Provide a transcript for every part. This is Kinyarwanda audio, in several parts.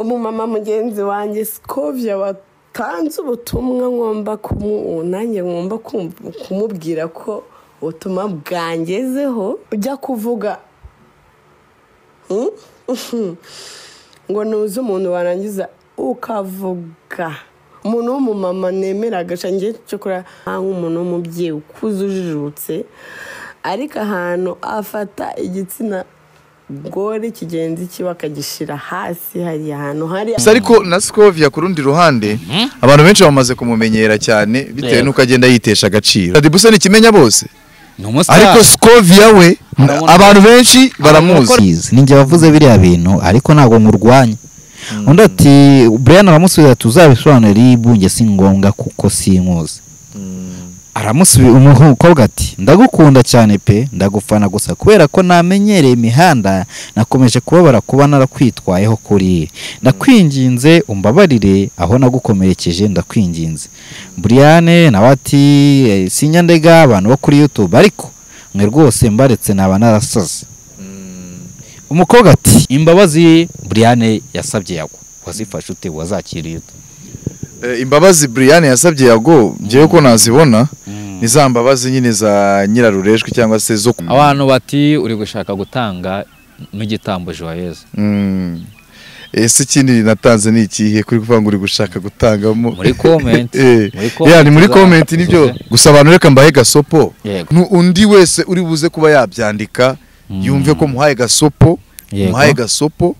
umumama mugenzi wanjye Scovia watanze ubutumwa ngomba nanjye ngomba kumubwira ko ubutumwa bwangezeho ujya kuvuga ngo nuze umuntu warangiza ukavuga umuntu w'umumama nemeraga shangiye cyo kora nk'umuntu w'umubyeyi ukuze ujijutse ariko ahantu afata igitsina gore kigenzi kiba akagishira hasi hari ahantu hari ariko na Scovia ku rundi ruhande abantu benshi bamaze kumumenyera cyane bitewe nuko agenda yitesha agaciro Dibuse ni kimenya bose ariko Scovia we abantu benshi baramuzi ninjye bavuze biriya bintu ariko ntago murwanya undi ati Brian aramusubiza tuzabisobanura ibunge si ngombwa kuko sinkuzi aramusubiza umukobwa ati ndagukunda cyane pe ndagufana gusa kubera ko namenyereye imihanda nakomeje kubabara kuba narakwitwayeho kuri ndakwinginze umbabarire aho nagukomerekeje ndakwinginze Brian nawe ati sinyandega abantu bo kuri YouTube ariko mwe rwose mbaretse naba narasaze umukobwa ati imbabazi Brian yasabye yago wazifashe ute wazakiriye imbabazi Brian yasabye yago ngiye ko nazibona nizambabazi nyine za nyirarureshwe cyangwa se zo abantu bati uri gushaka gutanga n'igitambo Joyeuse ese ikindi natanze ni ikihe kuri kuvuga ngo uri gushaka gutangamo muri comment ni muri comment nibyo gusa abantu reka mbahe gasopo undi wese uri buze kuba yabyandika yumve ko muhaye gasopo muhaye gasopo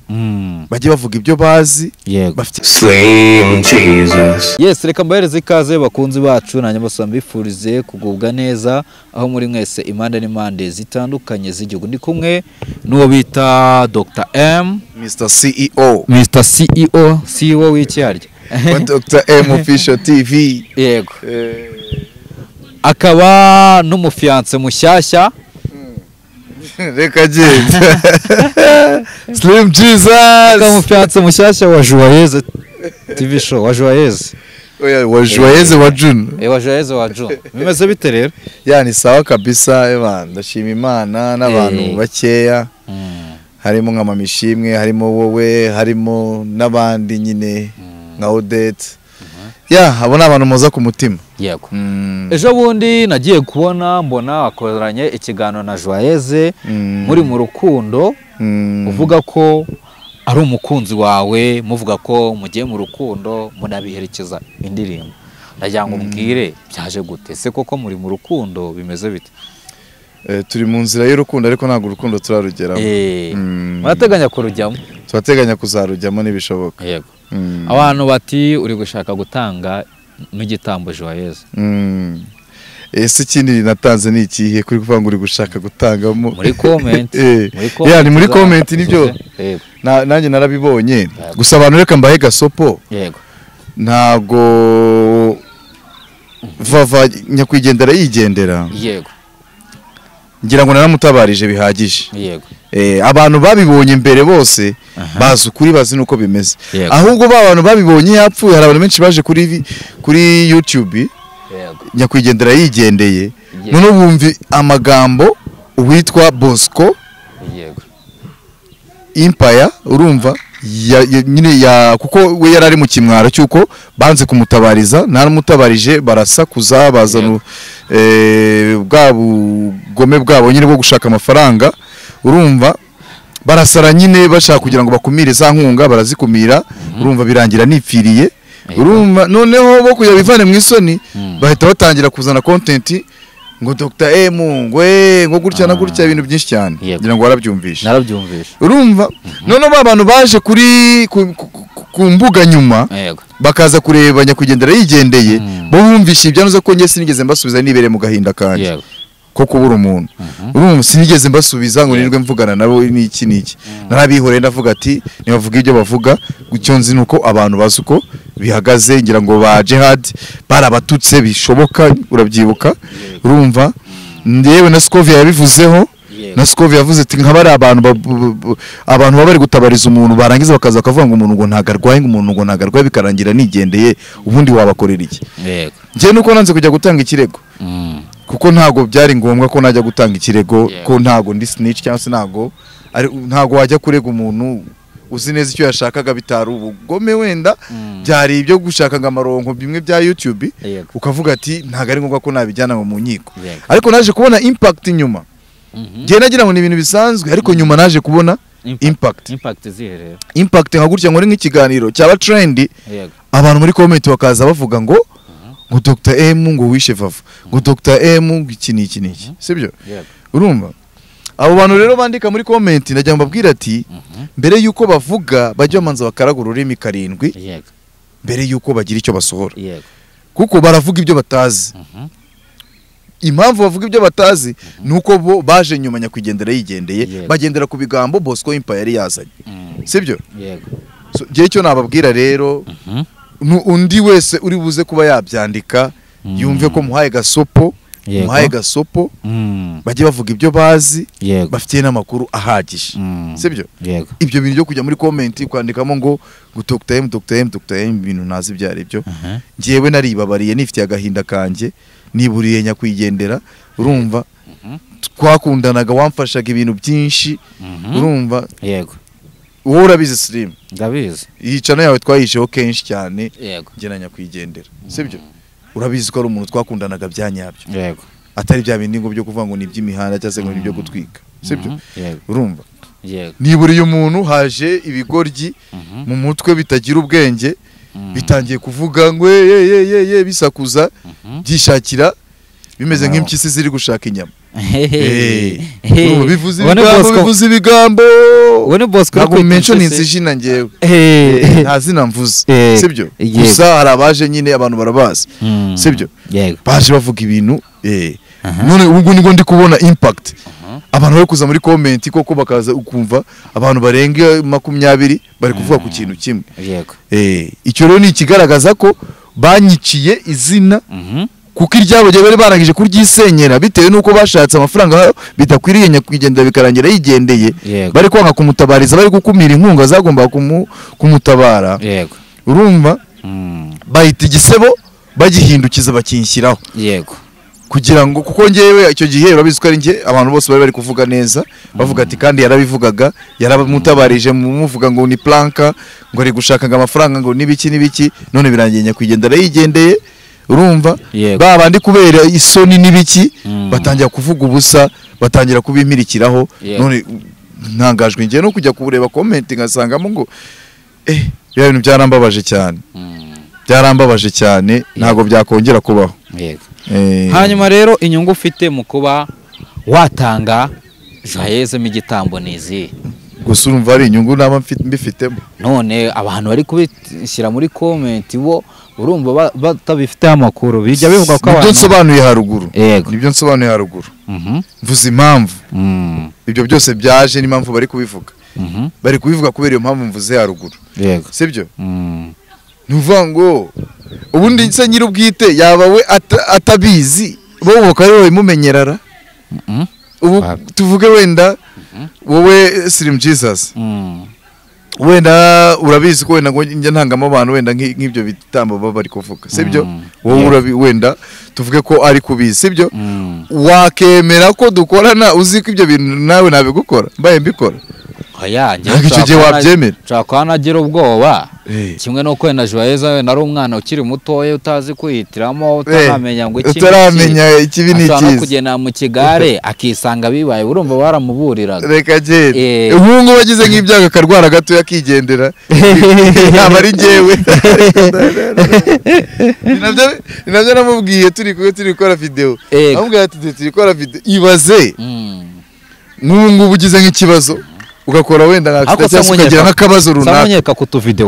bajye bavuga ibyo bazi bafite yes reka mbahereze ikaze bakunzi bacu nanye mbifurize kugubwa neza aho muri mwese impande n'impande zitandukanye z'igihugu ndi kumwe n'uwo bita Dr M Mr CEO CEO w'icyarya Dr M Official TV yego akaba n'umufiance mushyashya reka genda Slim Jesus akamufiance mushyashya wa Joyeuse TV show wa Joyeuse wa Joyeuse wa June wa Joyeuse wa June bimeze bite rero yani sawa kabisa ndashima Imana n'abantu bakeya harimo nka mamishimwe harimo wowe harimo nabandi nyine nka Odette abona abantu muza ku mutima yego ejo bundi nagiye kubona mbona akoranye ikiganiro na Joyeuse muri mu rukundo uvuga ko ari umukunzi wawe muvuga ko mugiye mu rukundo munabiherekeza indirimbo ndagira ngo mbwire byaje gute se koko muri mu rukundo bimeze bite turi mu nzira y'urukundo ariko ntabwo urukundo turarugeraho murateganya kurujyamo turateganya kuzarujyamo nibishoboka yego abantu bati uri gushaka gutanga n'igitambo Joyeuse ese ikindi natanze ni ikihe kuri kuvuga ngo uri gushaka gutangamo muri comment ni muri comment nibyo nanjye narabibonye gusa abantu reka mbahe gasopo ntago vava nyakwigendera yigendera yego ngira ngo naramutabarije bihagije yego abantu babibonye mbere bose bazi ukuri bazi nuko bimeze ahubwo abantu babibonye yapfuye hari abantu benshi baje kuri YouTube nyakwigendera yigendeye none bumvi amagambo uwitwa Bosco Empire urumva nyine kuko we yarari mu kimwaro cyuko banze kumutabariza naramutabarije barasakuza bazana bwabugome bwabo nyine bwo gushaka amafaranga urumva barasara nyine bashaka kugira ngo bakumire za nkunga barazikumira urumva birangira nipfiriye urumva noneho bo kuya bivane mu isoni bahita batangira kuzana content ngo Dr M ngo gutya na gutya ibintu byinshi cyane ngira ngo warabyumvisha urumva none abantu baje kuri ku mbuga nyuma bakaza kureba nyakwigendera yigendeye bo bumvisha ibyanoze ko nge sinigeze mbasubiza nibere mu gahinda kanje ko kubura umuntu urumva sinigeze mbasubiza ngo nirwe mvugana nabo n'iki narabihore ndavuga ati nibavuga ibyo bavuga gucyo nzi nuko abantu bazuko bihagaze ngira ngo ba Jihad barabatutse bishoboka urabyibuka urumva ndewe na Scovia yabivuzeho na Scovia yavuze ati nk'abari abantu bari gutabariza umuntu barangiza bakaza bakavuga ngo umuntu ngo ntagarwaye ngo umuntu ngo ntagarwaye bikarangira nigendeye ubundi wabakorera iki ngiye nuko nanze kujya gutanga ikirego kuko ntago byari ngombwa ko najya gutanga ikirego ko ntago ndi snitch cyangwa se ntago wajya kurega umuntu uzi neza icyo yashakaga bitari ubugome wenda byari ibyo gushakaga amaronko bimwe bya YouTube ukavuga ati ntago ari ngombwa ko nabijyana mu nkiko ariko naje kubona impact nyuma ngiye nagira ngo ni ibintu bisanzwe ariko nyuma naje kubona impact nka gutya ngo ni nk'ikiganiro cyaba trend abantu muri comment bakaza bavuga ngo Dr. M ngo wishe Vava ngo Dr. M iki niki sibyo urumva abo bantu rero bandika muri comment najya mbabwira ati mbere yuko bavuga bajya bamanza bakaragura ururimi karindwi mbere yuko bagira icyo basohora kuko baravuga ibyo batazi impamvu bavuga ibyo batazi nuko bo baje nyuma nyakwigendera yigendeye bagendera ku bigambo Bosco Empire yari yazanye sibyo gihe cyo nababwira rero undi wese uri buze kuba yabyandika yumve ko muhaye gasopo bajye bavuga ibyo bazi bafitiye n'amakuru ahagije sibyo ibyo bintu byo kujya muri comment kwandikamo ngo Dr. M ibintu nazi byari byo ngiyewe naribabariye nifitiye agahinda kanjye niburiye nyakwigendera urumva twakundanaga wamfashaga ibintu byinshi urumva wowe urabizi Slim ndabizi yicana yawe twayisheho kenshi cyane ngena nyakwigendera sibyo urabizi ko ari umuntu twakundanaga byanyabyo atari bya bindi ngo byo kuvuga ngo ni iby'imihanda cyangwa ngo ni byo gutwika sibyo urumva niburiye umuntu haje ibigoryi mu mutwe bitagira ubwenge bitangiye kuvuga ngo ye bisakuza byishakira bimeze nk'impyisi ziri gushaka inyama bivuze ibigambo ntabwo mentioninze izina ngewe nta zina mvuze sibyo gusa hari abaje nyine abantu barabazi sibyo baje bavuga ibintu none ubu nibwo ndi kubona impact abantu bari kuza muri comment koko bakaza ukumva abantu barenga 20 bari kuvuga ku kintu kimwe icyo rero ni ikigaragaza ko banyiciye izina kuko iryabo bari barangije kuryisenyera bitewe nuko bashatse amafaranga bitakwiriye nyakwigendera bikarangira yigendeye bari kwanga kumutabariza bari gukumira inkunga zagomba kumutabara urumva bahita igisebo bagihindukiza bakinshyiraho kugira ngo kuko ngewe icyo gihe urabizi ko ari nge abantu bose bari kuvuga neza bavuga ati kandi yarabivugaga yarabamutabarije muvuga ngo ni planka ngo ari gushakaga amafaranga ngo nibiki none birangiye nyakwigendera yigendeye urumva babandi kubera isoni nibiki batangira kuvuga ubusa batangira kubimirikiraho none ntangajwe ngiye no kujya kureba comment ngasangamo ngo bya bintu byarambabaje cyane ntago byakongera kubaho hanyuma rero inyungu ufite mu kuba watanga Joyeuse mu gitambo nizi gusa urumva ari inyungu naba mbifitemo none abantu bari kubishyira muri comment bo urumva batabifite amakuru bijya bivuga ko abantu nibyo nsobanuye haruguru mvuze impamvu ibyo byose byaje n'impamvu bari kubivuga bari kubivuga kubera iyo mpamvu mvuze haruguru sibyo nuvuga ngo ubundi se nyir'ubwite yaba we atabizi bo bakari babimumenyerara ubu tuvuge wenda wowe Slim Jesus wenda urabizi ko wenda ngo njye ntangamo abantu wenda nk'ibyo bitambo baba bari kuvuga sibyo wowe wenda tuvuge ko ari kubizi sibyo wakemera ko dukorana uzi ko ibyo bintu nawe nabigukora mbaye mbikora icyo gihe wabyemera nshaka nagira ubwoba kimwe no kwenda Joyeuse wenda ari umwana ukiri mutoya utazi kwihitiramo utaramenya ngo ikibi ni cyiza kugenda mu kigare akisanga bibaye urumva baramuburiraga reka gere ubu ngo bagize nk'ibyago akarwara gato yakigendera ntabwo ari njyewe nabyo namubwiye turi gukora video amubwira ati turi gukora video ibaze nk'ubu ugize nk'ikibazo ugakora wenda ukagira nk'akabazo runaka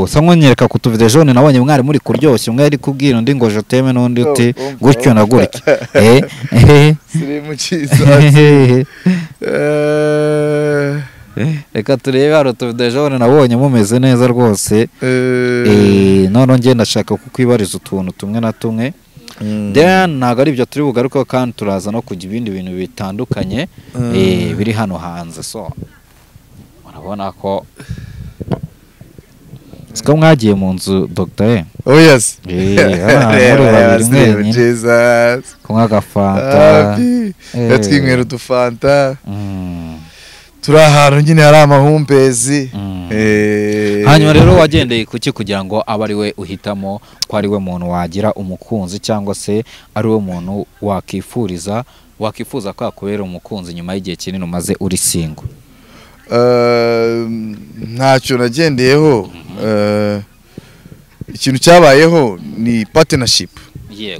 samwonyereka ku tuvideo jone nabonye mwari muri kuryoshya umwe ari kubwira undi ngo joteme n'undi uti gutyo na gutya Slim Jesus reka turebe hari utuvideo jone nabonye mumeze neza rwose none ngenda ndashaka kukwibariza utuntu tumwe na tumwe ntabwo ari ibyo turi bugarukeho kandi turaza no kujya ibindi bintu bitandukanye biri hano hanze so urabona ko siko mwagiye mu nzu Dr. yes muri babiri mwenyine kunywa agafanta twinywera udufanta turi ahantu nyine hari amahumbezi hanyuma rero wagendeye kuki kugira ngo abe ari we uhitamo ko ari we muntu wagira umukunzi cyangwa se ari we muntu wakifuza ko akubera umukunzi nyuma y'igihe kinini umaze uri single? Ntacyo nagendeyeho. Ikintu cyabayeho ni partnership.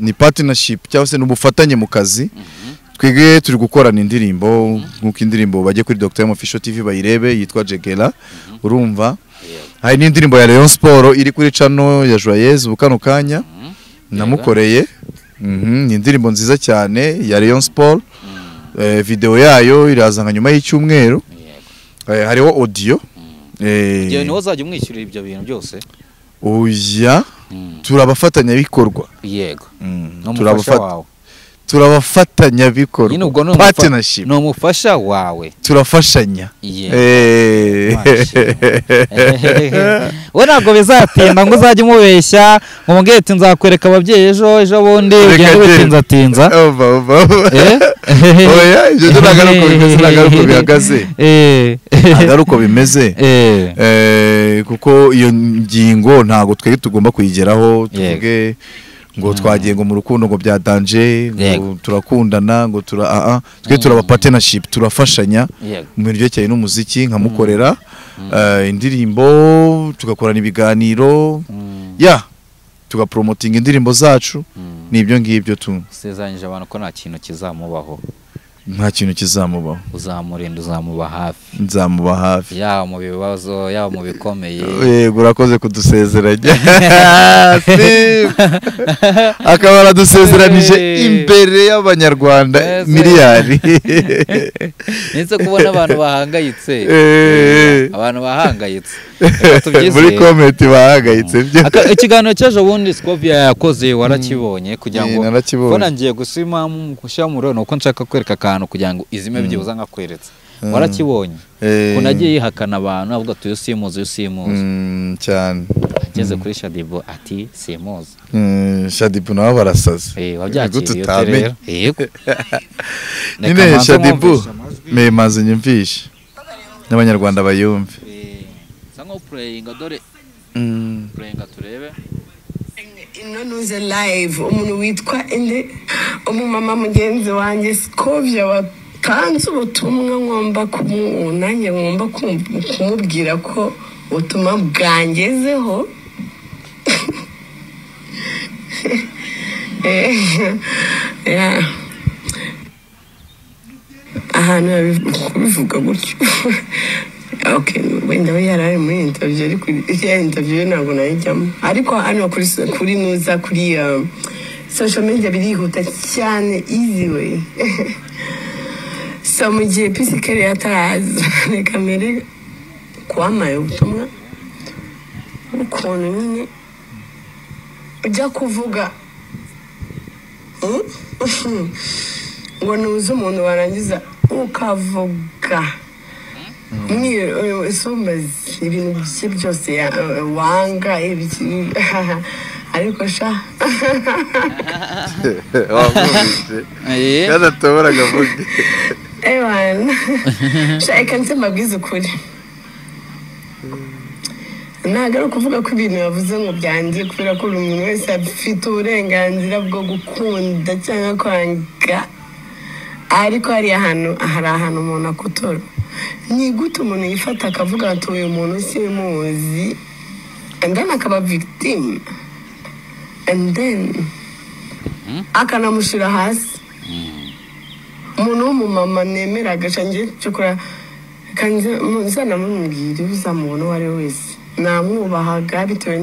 Ni partnership cyangwa se n'ubufatanye mu kazi. Twege turi gukorana indirimbo nk'uko indirimbo bajye kuri Dr. Official TV bayirebe yitwa Jegela. Urumva hari n'indirimbo ya Rayon Sport iri kuri channel ya Joyeuse ubukano kanya namukoreye. Ni indirimbo nziza cyane ya Rayon Sport. Video yayo iraza nyuma y'icyumweru. Hariho audio. Igihe niho uzajya umwishyurira ibyo bintu byose? Oya, turabafatanya bikorwa. Yego. Turabafatanya bikorwa. Partnership. No mufasha wawe. Turafashanya. We ntabwo bizatinda ngo uzajye umubeshya ngo mbwire ati nzakwereka ababyeyi ejo bundi ugende bitinza. Oya, ibyo nagaruko bimeze nagaruko bihagaze. Nagaruko bimeze. Kuko iyo ngingo ntago twege tugomba kuyigeraho tuvuge ngo twagiye ngo mu rukundo ngo bya danger ngo turakundana ngo twe turaba partnership turafashanya mu bintu cyane n'umuziki nkamukorera indirimbo tugakorana ibiganiro tugapromoting indirimbo zacu nibyo ngibyo tu sezanyije abantu ko nta kintu kizamubaho. Nta kintu kizamubaho. Uzamurinda, uzamuba hafi. Nzamuba hafi. Yaba mu bibazo, yaba mu bikomeye. Yego urakoze kudusezeranya. Akaba aradusezeranije imbere y'abanyarwanda miliyari. Nitse kubona abantu bahangayitse. Abantu bahangayitse. Muri comment bahangayitse byo. Ikiganiro cyaje bundi Scovia yakoze warakibonye kugira ngo mbona ngiye gusima kushyamura no ko nshaka kwereka kugira ngo izime byibuza nkakweretse. Warakibonye kunagiye yihakana abantu avuga tuyo simuzi cyane. Ageze kuri Shadibu ati simuzi. Shadibu nawe barasaze. Wabyakiriye rero. Yego. Nine Shadibu maze nyumvishe n'abanyarwanda bayumve. Sango praying dore praying turebe. Inonuze live umuntu witwa ende umumama mugenzi wanjye Scovia watanze ubutumwa ngomba nanjye ngomba kumubwira ko ubutumwa bwangezeho. Ahantu bivuga gutyo. Okay, wenda yarari muri interview ariko interview ntabwo nayijyamo ariko hano kuri nuza kuri social media birihuta cyane easy way. So mu gihe pisikari yataraza reka mbere kwamaye ubutumwa ukuntu nyine ujya kuvuga ngo nuze umuntu warangiza ukavuga sombazi ibintu bye byose wanga ariko sha kada tobora gavuge shaka nse mabwiza ukuri ntabwo ari ukuvuga ko ibintu yavuze ngo byangiye kubera ko umuntu wese afite uburenganzira bwo gukunda cyangwa kwanga ariko hari ahantu umuntu akutora. Ni gute umuntu yifata akavuga ati uyu muntu simuzi and then akaba victim and then akanamushira hasi. Umuntu w'umumama nemera agashangiye cyokora kanze muzana mumubwira uzamubona wari wese namwubahaga bitewe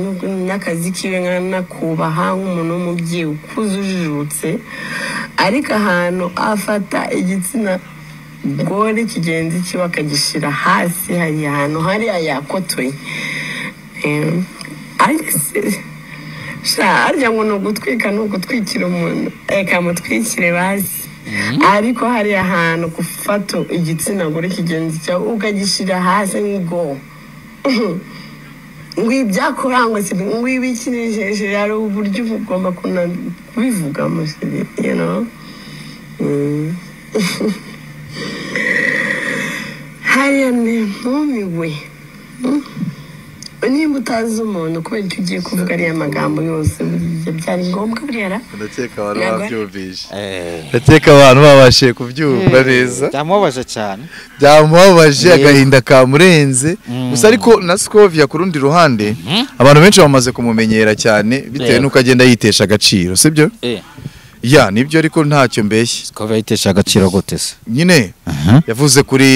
n'akazi kiwe nkanakubaha nk'umuntu w'umubyeyi ukuzujijutse ariko ahantu afata igitsina gore kigenzi kiba akagishira hasi hari ahantu hari yakotoye arya ngo ni ugutwika ni ugutwikira umuntu reka mutwikire basi ariko hari ahantu gufata igitsina gore kigenzi cyawe ukagishira hasi ngo ibyakurangwa se ngo ibikinejeje ari uburyo ugomba kubivuga musiri you know. Hariya ntumiwe Niba utazi umuntu kubera icyo ugiye kuvuga ariya magambo yose byari ngombwa buriya ndakeka abantu babyumvise ndakeka abantu babashije kubyumva neza byamubabaje cyane byamubabaje agahinda kamurenze gusa ariko na Scovia ku rundi ruhande abantu benshi bamaze kumumenyera cyane bitewe n'uko agenda yitesha agaciro sibyo ya nibyo ariko ntacyo mbeshye Scovia yitesha agaciro gute se nyine yavuze kuri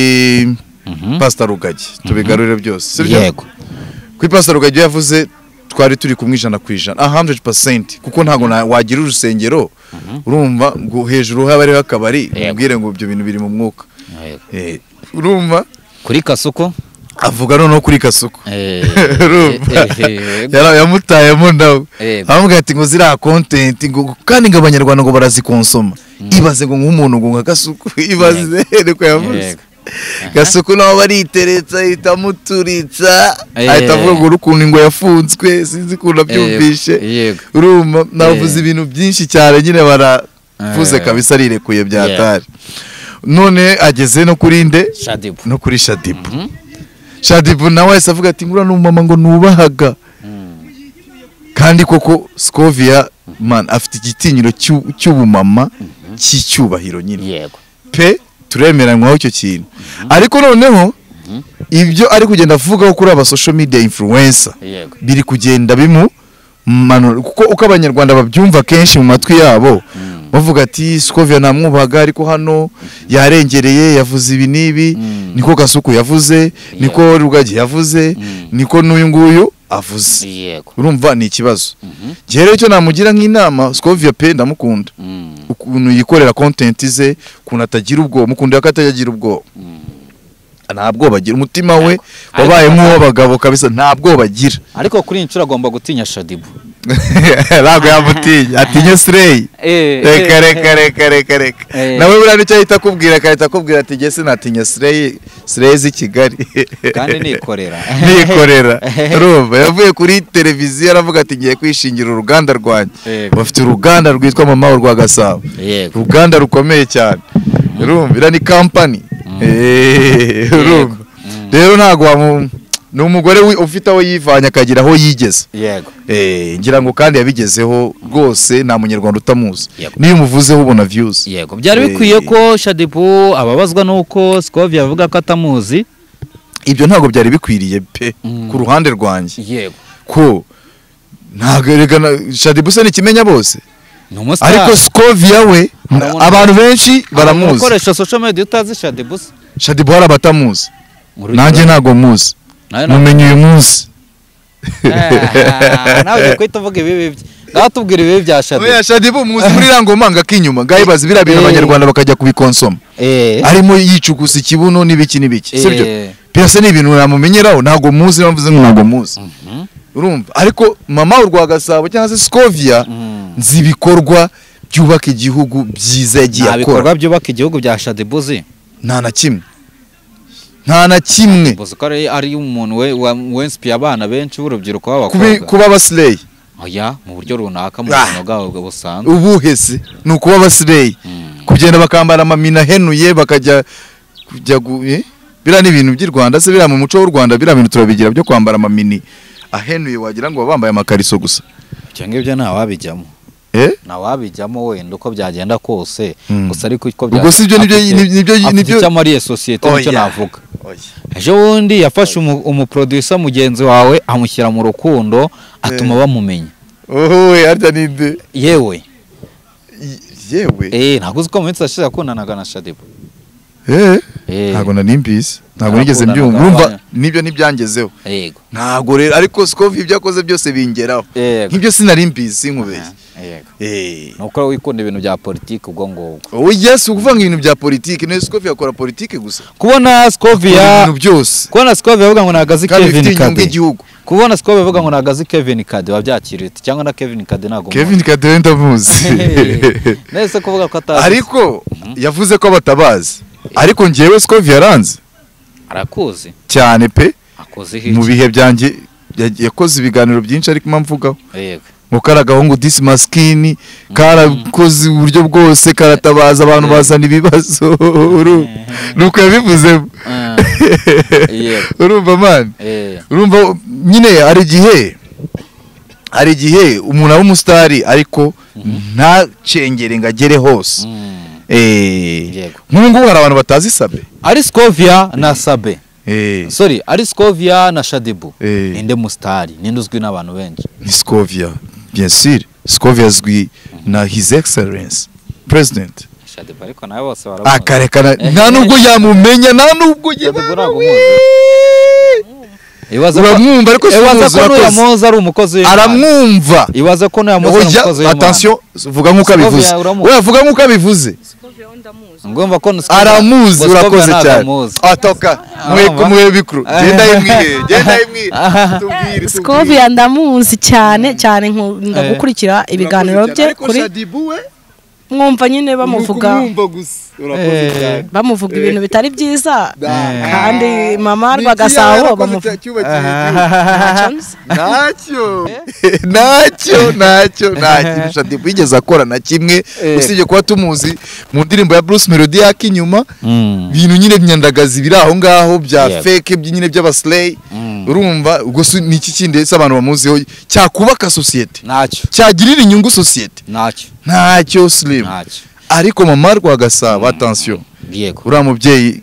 Pastor Rugagi tubigarure byose sibyo yego kuri Pastor Rugagi yavuze twari turi kumwe 100% 100% kuko ntago wagira urusengero urumva ngo hejuru haba ari akabari ubwire ngo ibyo bintu biri mu mwuka urumva kuri Kasuko avuga noneho kuri Kasuko yamutayemo nawe avuga ati ngo zira content ngo kandi ngo abanyarwanda ngo barazikonsoma ibaze ngo nk'umuntu ngo nka Kasuko ibaze reko yavuze Gasuku naho bariteretsa itamuturitsa ahita avuga ngo urukundo ngo yafunzwe sinzi ko nabyumvishe urumva navuze ibintu byinshi cyane nyine baravuze kabisa rirekuye byatari none ageze no kuri nde Shadibu no kuri Shadibu Shadibu nawe yasa avuga ati ngura n'umama ngo nubahaga kandi koko Scovia man afite igitinyiro cy'ubumama cy'icyubahiro nyine yego pe turemeranywaho icyo kintu ariko noneho ibyo ari kugenda avugaho kuri aba social media influencer biri kugenda bimumanura kuko uko abanyarwanda babyumva kenshi mu matwi yabo bavuga ati Scovia namwubaga ariko hano yarengereye yavuze ibi nibi niko Gasuku yavuze niko Rugagi yavuze niko n'uyu nguyu avuze urumva ni ikibazo gihe rero cyo namugira nk'inama Scovia pe ndamukunda ukuntu yikorera content ze kuntu atagira ubwo mukunda yakatagira ubwo ntabwo bagira umutima we wabaye nk'uw'abagabo kabisa ntabwo bagira ariko kuri incuro agomba gutinya Shadibu ntabwo yamutinya atinya Slay reka nawe buriya nicyo ahita akubwira ati jye sinatinya Slay z'i Kigali kandi nikorera urumva yavuye kuri televiziyo aravuga ati ngiye kwishingira uruganda rwanjye bafite uruganda rwitwa Mama rwa Gasabo uruganda rukomeye cyane urumva ira ni company urumva rero ntabwo ni umugore ufite aho yivanye akagira aho yigeze yego ngira ngo kandi yabigezeho rwose nta munyarwanda utamuzi niyo umuvuzeho ubona views yego byari bikwiye ko Shadibu ababazwa nuko Scovia avuga ko atamuzi ibyo ntabwo byari bikwiriye pe ku ruhande rwanjye yego ko ntago Shadibu se nikimenya bose ariko Scovia we abantu benshi baramuzi ukoresha social media utazi Shadibu Shadibu hari abatamuzi nanjye ntago muzi mumenye uyu munsi nawe kwita uvuga ibibi ngaho tubwira ibibi bya Shadibu oya Shadibu muzi muri rangoma ngakinyuma gahe bazi bira bintu abanyarwanda bakajya kubikonsoma arimo yicugusa ikibuno n'ibiki sibyo byose ni ibintu namumenyeraho ntago muzi navuze ngo ntago muzi urumva ariko Mama urwa Gasabo cyangwa se Scovia nzi ibikorwa byubaka igihugu byiza yagiye akora ibikorwa byubaka igihugu bya Shadibu nta na kimwe buzukare ari umuntu we inspire abana benshi b'urubyiruko b'abakobwa kuba abaslay oya mu buryo runaka mu buzima bwabo busanzwe ubuhese ni ukuba abaslay kugenda bakambara amamina henuye bakajya bira ni ibintu by'i Rwanda se bira mu muco w'u Rwanda bira bintu turabigira byo kwambara amamini ahenuye wagira ngo bambaye amakariso gusa cyangwa ibyo nta wabijyamo na wabijyamo wenda uko byagenda kose gusa ariko uko ubwo si ibyo nibyo cyamariye societe nicyo navuga ejo bundi yafashe umuproducer mugenzi wawe amushyira mu rukundo atuma bamumenya harya ninde yewe ntabwo uzi ko mu minsi yashize akundanaga na Shadibu ntabwo nanimbizi ntabwo nigeze mbyumva urumva nibyo ntibyangezeho ntabwo rero ariko Scovia ibyo akoze byose bingeraho nk'ibyo sinarimbizi sinkubeshye nuko wikunda ibintu bya politiki ubwo ngubwo yes ukuvanga ibintu bya politiki ne Scovia akora politiki gusa kubona Scovia ibintu byose kubona Scovia avuga ngo nagazi Kevin Kade kubona Scovia avuga ngo nagazi Kevin Kade wabyakiriye cyangwa na Kevin Kade ntago Kevin Kade wenda muzi nese kuvuga ko atazi ariko yavuze ko batabazi ariko ngewe Scovia aranze arakuzi cyane pe akoze mu bihe byanjye yakoze ibiganiro byinshi ariko mpamvugaho ngo karagahungu disi maskini karakoze uburyo bwose karatabaza abantu bazana ibibazo nuko yabivuze urumva man urumva nyine hari igihe umuntu aba umusitari ariko ntacengere ngo agere hose nk'ubu ngubu hari abantu batazi Sabe ari Scovia na Sabe sorry ari Scovia na Shadibu ninde mustari ninde uzwi n'abantu benshi ni Scovia bien sûr Scovia azwi na his excellence president Shadibu ariko nawe bose baramuzi akarekana nta nubwo yamumenya nta nubwo uramwumva ariko yamuzi ari umukozi aramwumva ibaza ko yamuzi ari umukozi w'Imana attention vuga nk'uko abivuze we vuga nk'uko abivuze ngomba ko aramuzi urakoze cyane atoka mwe bikuru genda imwiye tubwire Scovia ndamuzi cyane ndagukurikira ibiganiro bye kuri mwumva nyine bamuvuga ibintu bitari byiza kandi mama Rwagasabo bamuvuga ntacyo Shadibu yigeze akora na kimwe usibye kuba tumuzi mu ndirimbo ya Bruce Melody y'inyuma ibintu nyine byandagazi biri aho ngaho bya fake nyine by'abaslay urumva ubwo niki kindi abantu bamuziho cyakubaka societe cyagirira inyungu societe ntacyo slim ariko mama Rwagasabo attention uriya mubyeyi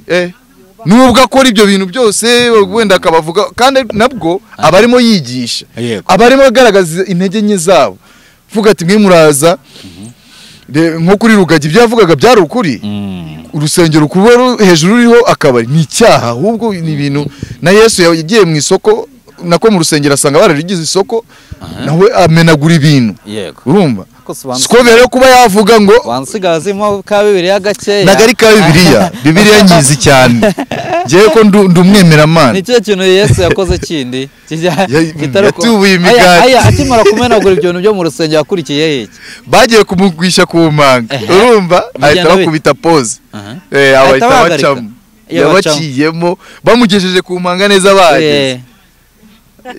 nubwo akora ibyo bintu byose wenda akabavuga kandi nabwo abarimo yigisha abarimo agaragaza intege nke zabo vuga ati mwe muraza nko kuri Rugagi ibyo yavugaga byari ukuri urusengero kuba hejuru ruriho akabari ni icyaha ahubwo ni ibintu na Yesu yagiye mu isoko nako mu rusengero asanga bararigize isoko nawe amenagura ibintu urumva Scovia rero kuba yavuga ngo wansigazimo ka Bibiliya gakeya nagari ka Bibiliya nyizi cyane ngiye ko ndumwemera man nicyo kintu Yesu yakoze kindi yatubuye imigati akimara kumenagura ibyo bintu byo mu rusengero yakurikiye heke bagiye kumugwisha ku manga urumva ahita bakubita pose abahita bacamo yabaciyemo bamugejeje ku manga neza baje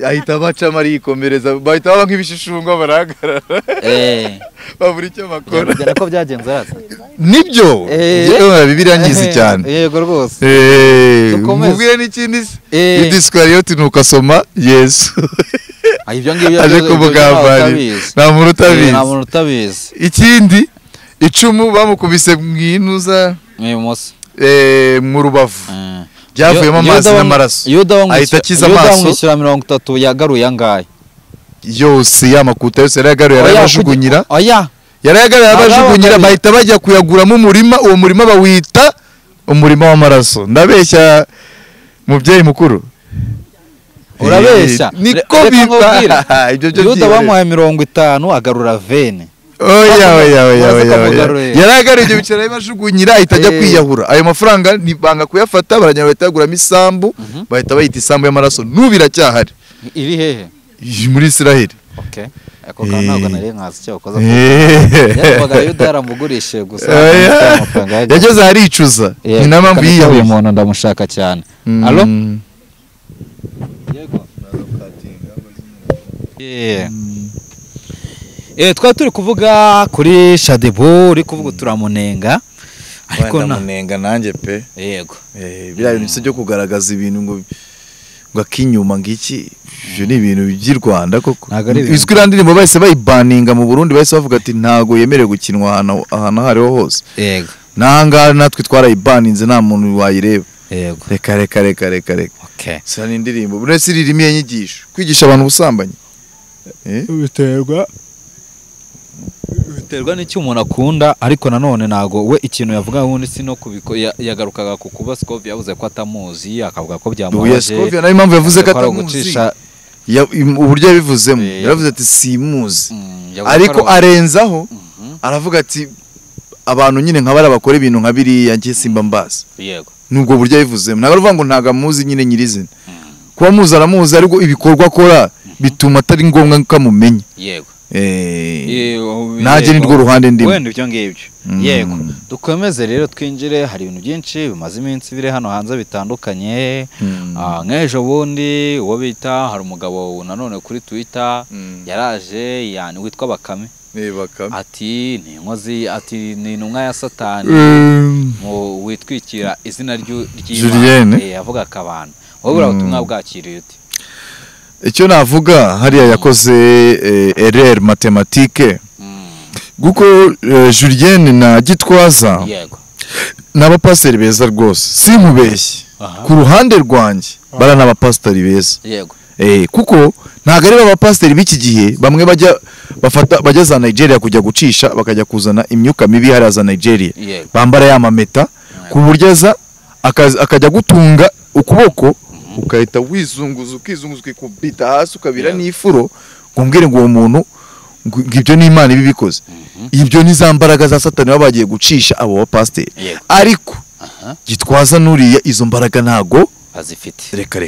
ahita bacamo arikomereza bahita baba nk'ibishishunga barahagarara babura icyo bakora byara ko byagenze hasi nibyo Bibiliya nyizi cyane yego rwose mubwire n'ikindi Idiskariyoti nukasoma Yesu ibyo ngibyo aje kumugambari nta muntu utabizi ikindi icumu bamukubise mwinuza mu rubavu byavuyemo amazi n'amaraso ahita akiza amaso Yuda 30 yagaruye angaye yose yamakuta yose yaragaruye arabajugunyira arabajugunyira bahita bajya kuyaguramo umurima uwo murima bawita umurima w'amaraso ndabeshya mubyeyi mukuru urabeshya niko biba Yuda bamuhaye 50 agarura vene yaragaruye ibyo bicara bajugunyira ahita ajya kwiyahura ayo mafaranga nibanga kuyafata baranyara bahita baguramo isambu bahita bayita isambu y'amaraso nubira cyahari iri hehe muri Israeli ako ntabwo nari nkazi cyo koza yavuga Yuda yaramugurishije gusa yageze haricuza ni namamvu yiyahuye umuntu ndamushaka cyane allo twari turi kuvuga kuri Shadibu uri kuvuga turamunenga ariko namunenga nanjye pe yego biriya bintu byo kugaragaza ibintu ngo akinyuma ngiki ibyo ni ibintu by'i Rwanda koko izwi indirimbo bahise bayibaninga mu Burundi bahise bavuga ati ntago yemerewe gukinwa ahantu aho ariho hose yego nanga natwe twarayibaninze nta muntu wayireba yego reka sa ni indirimbo buri wese irimo inyigisho kwigisha abantu ubusambanyi biterwa n'icyo umuntu akunda ariko nanone nago we ikintu yavuga ubundi sino kubiko yagarukaga ku kuba Scovia yavuze ko atamuzi akavuga ko byamubaje Scovia nayo impamvu yavuze ko atamuzi uburyo yabivuzemo yaravuze ati simuzi ariko arenzaho aravuga ati abantu nyine nk'abari bakora ibintu nka biriya ngiye simba mbaza yego nubwo buryo yabivuzemo ntabwo avuga ngo ntago amuzi nyine nyirizina kuba muzi aramuzi ariko ibikorwa akora bituma atari ngombwa ko amumenya yego najye nirwo ruhande ndimo wenda ibyo ngibyo yego dukomeze rero twinjire hari ibintu byinshi bimaze iminsi bire hano hanze bitandukanye nk'ejo bundi uwo bita hari umugabo nanone kuri Twitter yaraje yani witwa Bakame Bakame ati ni inkozi ati ni intumwa ya Satani mu witwikira izina Julienne avuga akabana wowe urabutumwa bwakiriye uti icyo navuga hariya yakoze erreur mathématique guko Julienne na Gitwaza yego n'abapasiteri beza rwose sinkubeshye ku ruhande rwanjye bara n'abapasiteri beza yego kuko ntago ari abapasiteri b'iki gihe bamwe bajya za Nigeria kujya gucisha bakajya kuzana imyuka mibi hariya za Nigeria bambara ya mameta ku buryo aza akajya gutunga ukuboko ukahita wizunguza ukikubita hasi ukabira n'ifuro kumbwire ngo uwo muntu ngibyo ni Imana ibi bikoze ibyo ni za mbaraga za Satani baba bagiye gucisha abo bapasiteri ariko Gitwaza nuriya izo mbaraga ntago bazifite reka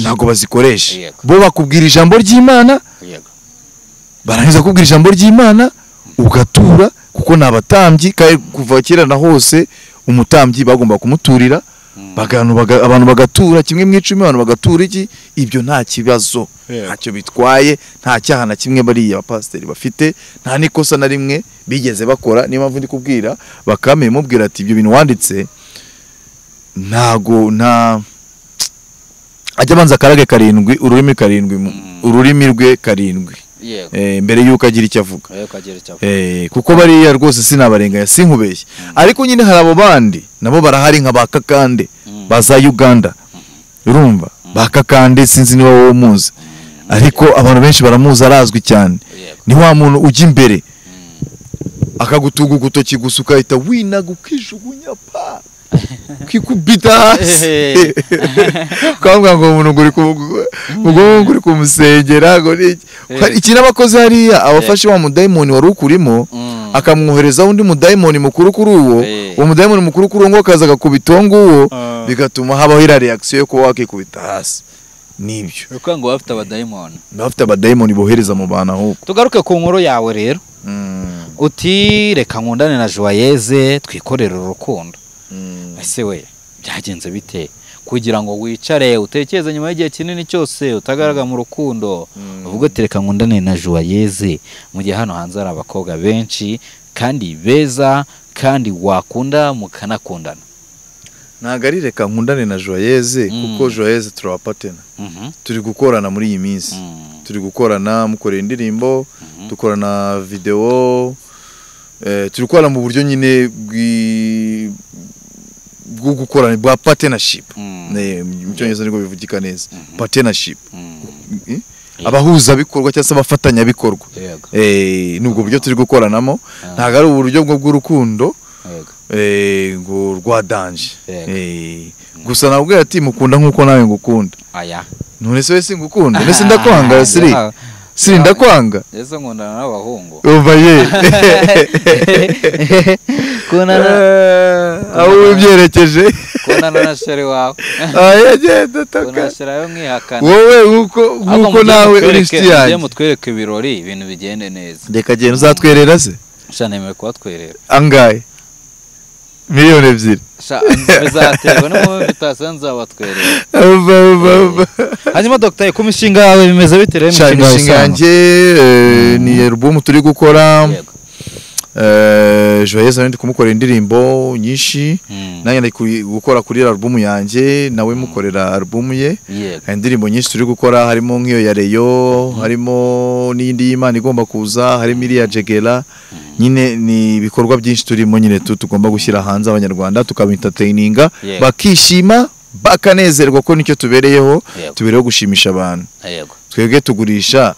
ntago bazikoresha bo bakubwira ijambo ry'Imana barangiza kubwira ijambo ry'Imana ugatura kuko nabatambyi kandi kuva kera na hose umutambyi bagomba kumuturira abantu bagatura kimwe mu 10 abantu bagatura iki ibyo nta kibazo ntacyo bitwaye nta cyaha na kimwe bari abapasiteri bafite nta nikosa na rimwe bigeze bakora niyo mpamvu ndi kubwira Bakame mubwira ati ibyo bintu wanditse ntago ajya banza karage 7 ururimi rwe 7 mbere yuko agira icyo avuga kuko bariya rwose sinabarenganya sinkubeshye ariko nyine hari abo bandi nabo barahari nka bakakande baza Uganda urumva bakakande sinzi niba wowe muzi ariko abantu benshi baramuzi arazwi cyane ni wa muntu ujya imbere akagutuga ugutoki gusa ukahita winaga ukijugunya pa kikubita hasi kwambwa ngo umuntu uri kumusengera ngo iki n'abakozi hariya abafashe wa mudayimoni wari ukurimo akamwohereza undi mudayimoni mukuru kuri uwo mudayimoni mukuru kuri uwo ngo akaza agakubita nguwo bigatuma habaho ira reaction yo kuba wakikubita hasi nibyo uko ngo bafite abadayimoni bohereza mu bana ahubwo tugaruke ku nkuru yawe rero uti reka nkundane na Joyeuse twikorera urukundo ese we byagenze bite kugira ngo wicare utekereze nyuma y'igihe kinini cyose utagaragara mu rukundo uvuga ati reka nkundane na Joyeuse mu gihe hano hanze ari abakobwa benshi kandi beza kandi wakunda mukanakundana ntago ari reka nkundane na Joyeuse kuko Joyeuse turabapatena turi gukorana muri iyi minsi turi gukorana mukorera indirimbo dukorana video turi gukorana mu buryo nyine bwo gukorana bwa partnership mu cyongereza niko bivugika neza partnership abahuza bikorwa cyangwa se abafatanya bikorwa nubwo buryo turi gukoranamo ntago ari uburyo bw'urukundo ngo rwa danje gusa nabwo ati mukunda nkuko nawe ngukunda none se wese ngukunda nese ndakwanga siri ndakwanga yeso nkundana n'abahungu umva ye kunana aho ubyerekeje kunana na sheri wawe yagenda taka kunana sheri yo mwihakana wowe nkuko nawe uri inshuti yanjye mutwereke ibirori ibintu bigende neza reka genda uzatwerera se shanemeye kubatwerera angahe miliyoni 2 bizaterwa no invitation nzabatwerera hanyuma Dr. ku mishinga yawe bimeze bite rero imishinga yanjye ni album turi gukora Joyeuse ndi kumukorera indirimbo nyinshi nanjye ndi gukora kuri album yanjye nawe mukorera album ye indirimbo nyinshi turi gukora harimo nk'iyo ya Reyo harimo n'indi y'Imana igomba kuza harimo iriya Jegera nyine ni ibikorwa byinshi turimo nyine tugomba gushyira hanze abanyarwanda tukabentertaininga bakishima bakanezerwa ko nicyo tubereyeho gushimisha abantu twebwe tugurisha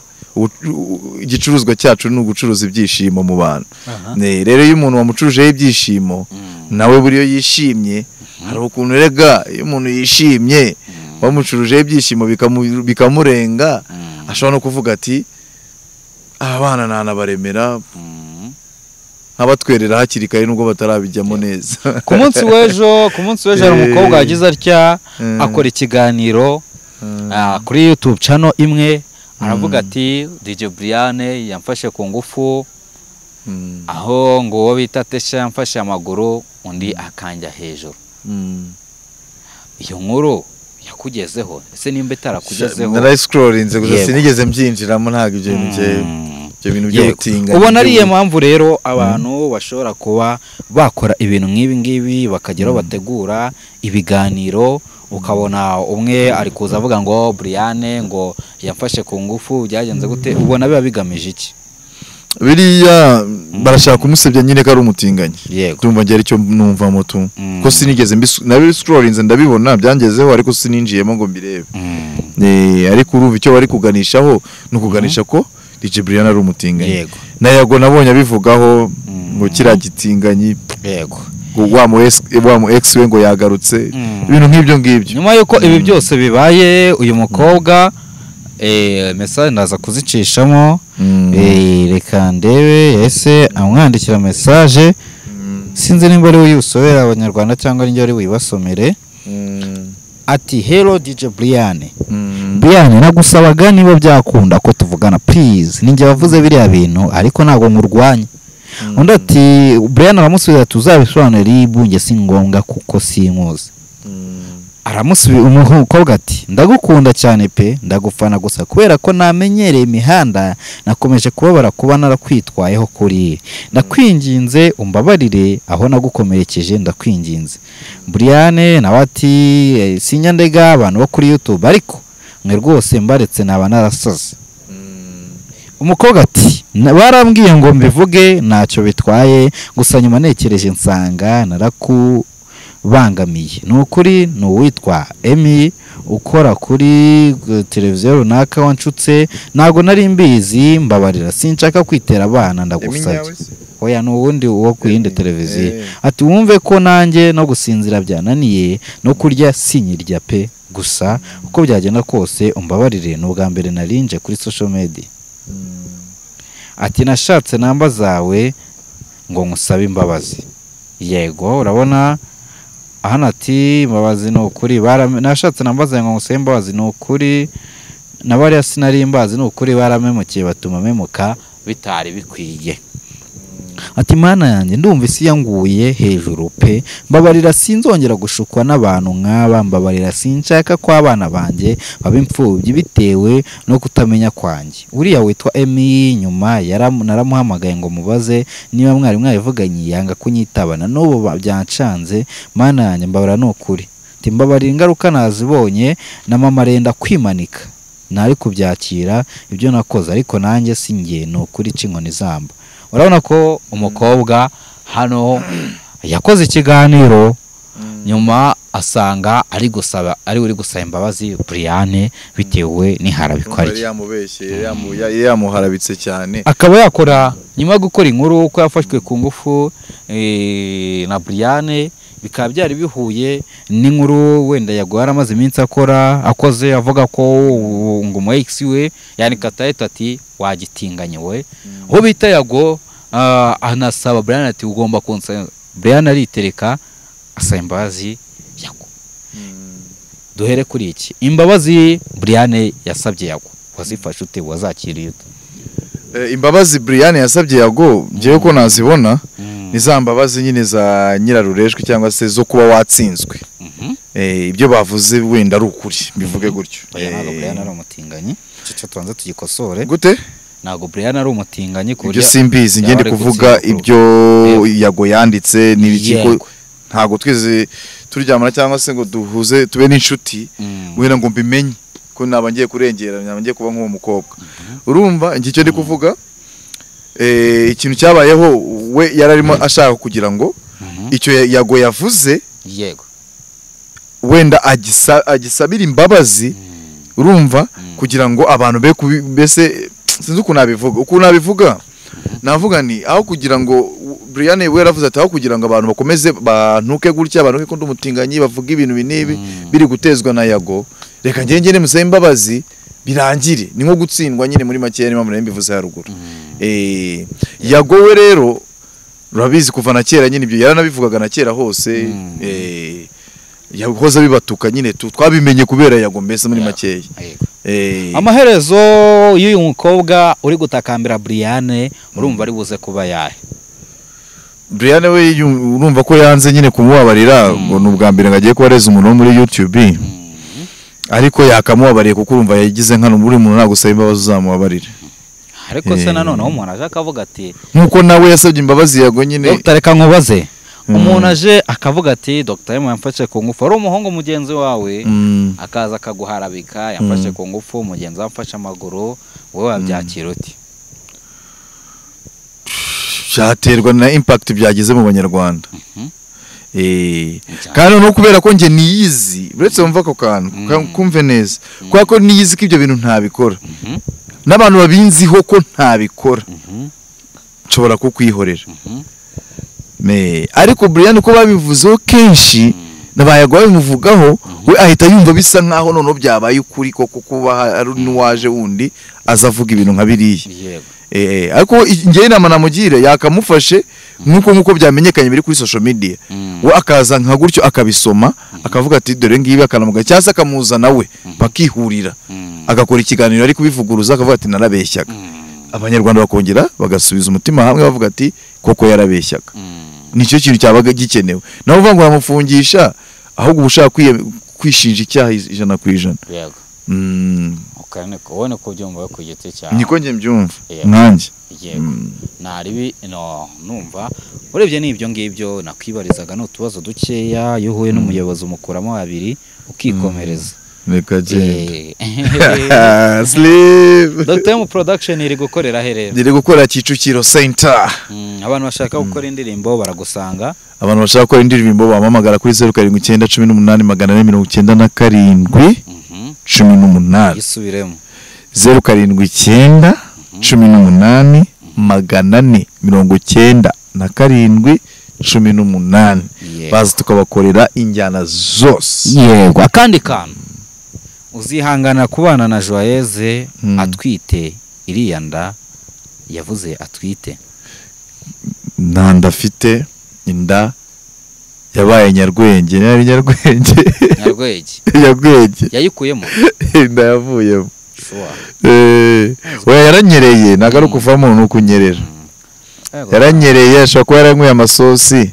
igicuruzwa cyacu ni ugucuruza ibyishimo mu bantu rero iyo umuntu wamucurujeho ibyishimo nawe buriyo yishimye hari ukuntu rega iyo umuntu yishimye wamucurujeho ibyishimo bikamurenga ashobora no kuvuga ati abana nanabaremera abatwerera hakiri kare nubwo batarabijyamo neza ku munsi w'ejo hari umukobwa wagize atya akora ikiganiro kuri YouTube channel imwe aravuga ati DJ Brian yamfashe ku ngufu aho ngo uwo bita Tesha yamfashe amaguru undi akanja hejuru iyo nkuru yakugezeho ese nimba itarakugezeho narayiscrollinze gusa Yego. sinigeze mbyinjiramo ntabwo ibyo bintu by'ubutinganyi ubona ariyo mpamvu rero abantu bashobora kuba bakora ibintu nk'ibi ngibi bakageraho bategura ibiganiro ukabona umwe ari kuza avuga ngo Brian ngo yamfashe ku ngufu byagenze gute ubona biba bigamije iki biriya barashaka kumusebya nyine ko ari umutinganyi Yego. ndumva ngera icyo numva mutu ko sinigeze nabiscrollinze ndabibona byangezeho ariko sininjiyemo ngo mbirebe ariko urumva icyo bari kuganishaho no kuganisha ko DJ Brian ari umutinganyi Yego. na Yago nabonye abivugaho ngo kira gitinganyi yego wa mu ex we ngo yagarutse ibintu nk'ibyo ngibyo nyuma yuko ibi byose bibaye uyu mukobwa message ndaza kuzicishamo reka ndebe ese amwandikira message sinzi nimba ari uyusobera abanyarwanda cyangwa ari ari wibasomere ati hello DJ Brian Brian nagusabaga niba byakunda ko tuvugana please ninjye wavuze biriya bintu ariko ntago nkurwanya undi ati Brian aramusubiza tuzabisobanura ibunge si ngombwa kuko sinkuzi aramusubiza umukobwa ati ndagukunda cyane pe ndagufana gusa kubera ko namenyereye imihanda nakomeje kubabara kuba narakwitwayeho kuri ndakwinginze umbabarire aho nagukomerekeje ndakwinginze Brian nawe ati sinyandega abantu bo kuri YouTube ariko mwe rwose mbaretse naba narasaze umukobwa ati barambwiye ngo mbivuge ntacyo bitwaye gusa nyuma nekereje nsanga narakubangamiye ni ukuri ni uwitwa Emi ukora kuri televiziyo runaka wanshutse ntago nari mbizi mbabarira sinshaka kwitera abana ndagusabye oya n'ubundi uwo ku yindi televiziyo ati wumve ko nanjye no gusinzira byananiye no kurya sinyirya pe gusa uko byagenda kose umbabarire ni ubwa mbere narinje kuri social media ati nashatse namba zawe ngo ngusabe imbabazi yego urabona hano ati imbabazi ni ukuri nashatse namba zawe ngo ngusabe imbabazi ni ukuri nabariya sinari imbazi ni ukuri baramemukiye batuma memuka bitari bikwiye ati mana yanjye ndumva isi yanguye hejuru pe mbabarira sinzongera gushukwa n'abantu nk'aba mbabarira sinshaka ko abana banjye baba imfubyi bitewe no kutamenya kwanjye uriya witwa Emi nyuma naramuhamagaye ngo mubaze niba mwari mwabivuganye yanga kunyitabana n'ubu byancanze mana yanjye mbabarira ni ukuri ati mbabarira ingaruka nazibonye na mama arenda kwimanika ntari kubyakira ibyo nakoze ariko nanjye sinjye ni ukuri c'inkoni zamba urabona ko umukobwa hano yakoze ikiganiro nyuma asanga ari uri gusaba imbabazi Brian bitewe n'iharabikwa rye yamuharabitse cyane akaba yakora nyuma yo gukora inkuru ko yafashwe ku ngufu na Brian bikaba byari bihuye n'inkuru wenda Yago yaramaze iminsi akoze avuga ko ngo umu ex we yani Katayeta ati wagitinganye we aho bita Yago anasaba Brian ati ugomba kunsa Brian aritereka asaba imbabazi Yago duhere kuri iki imbabazi Brian yasabye Yago wazifashe ute wazakiriye imbabazi Brian yasabye Yago ngiye ko nazibona ni za mbabazi nyine za nyirarurejwe cyangwa se zo kuba watsinzwe ibyo bavuze wenda ari ukuri bivuge gutyo Brian ari umutinganyi cyo tubanze tugikosore gute ntago Brian ari umutinganyi ku buryo ibyo simbizi ngende kuvuga ibyo Yago yanditse n'ibikiko ntago twize turyamana cyangwa se ngo duhuze tube n'inshuti wenda ngo mbimenye ko naba ngiye kurengera naba ngiye kuba nk'uwo mukobwa urumva ngicyo ndi kuvuga ikintu cyabayeho we yararimo ashaka kugira ngo icyo Yago yavuze yego wenda agisabira imbabazi urumva kugira ngo abantu be mbese sinzi uko nabivuga navuga ni aho kugira ngo Brian we yaravuze ati aho kugira ngo abantu bakomeze bantuke gutya abantu ko ndumutinganyi bavuga ibintu binibi biri gutezwa na Yago reka ngenge musabe imbabazi birangire ni nko gutsindwa nyine muri make ni mpamvu mbivuze haruguru Yago we rero urabizi kuva na kera nyine ibyo yaranabivugaga na kera hose yahoze bibatuka nyine twabimenye kubera Yago mbese muri makeya amaherezo y'uyu mukobwa uri gutakambira Brian urumva ari buze kuba yahe Brian we urumva ko yanze nyine kumubabarira ngo n'ubwa mbere ngagiye kubareza umuntu wo muri YouTube ariko yakamubabariye kuko urumva yagize nkano buri muntu nagusaba imbabazi uzamubabarire. ariko se nanone umuntu aje akavuga ati nkuko nawe yasabye imbabazi yago nyine. Dr. reka nkubaze umuntu aje akavuga ati Dr. yamfashe ku ngufu ari umuhungu mugenzi wawe akaza akaguharabika yamfashe ku ngufu mugenzi wamfashe amaguru wowe wabyakira uti? Byaterwa na impact byagize mu banyarwanda. Kandi no kubera ko nge niyizi uretse mva ko kantu kumve neza kwa ko niyizi ko ibyo bintu ntabikora n'abantu babinziho ko ntabikora nshobora kukwihorera. Ariko Brian ko babivuzeho kenshi nabayago babimuvugaho we ahita yumva bisa nkaho noneho byabaye ukuri koko kuba ari n'uwaje wundi azavuga ibintu nka biriya. Ariko ngewe inama namugire yakamufashe nkuko byamenyekanye biri kuri social media we akaza nka gutyo akabisoma akavuga ati dore ngibi akanamuga cyangwa akamuzana we bakihurira agakora ikiganiro ari kubivuguruza akavuga ati narabeshyaga abanyarwanda bakongera bagasubiza umutima hamwe bavuga ati koko yarabeshyaga. Nicyo kintu cyabaga gikenewe naho uvuga ngo bamufungisha ahubwo ubushaka kwishinja icyaha 100%. Yego ukane kubona ko byumva ku giti cyawe niko nge mbyumva nanjye. Yego naribi no numva urebye n'ibyo ngibyo nakwibarizaga no tubazo dukeya yuhuye n'umuyobozi umukuramo babiri ukikomereza. Reka je Sleep Dr. mu production iri gukorera herero iri gukora Kicukiro Center. Abantu bashaka gukora indirimbo baragusanga. Abantu bashaka gukora indirimbo bamamagara kuri 07981897 18 isubiremo 07981897 bazi tukabakorera injyana zose. Yego akandi kantu uzihangana kubana na Joyeuse atwite iriya nda yavuze atwite ndafite inda yabaye Nyarwenge Nyarwenge yayikuyemo inda yavuyemo we yaranyereye nagaruka uvamo nuko unyerera yaranyereye ashobora kuba yaranyweye amasosi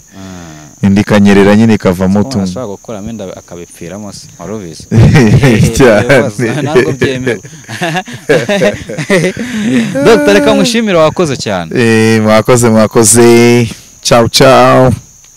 indi kanyerera nyine ikavamo tu ashaka gukora amenda akabipfiramo se warubize ntabwo byemewe. Dr. reka mushimire wakoze cyane. Mwakoze ciao ciao.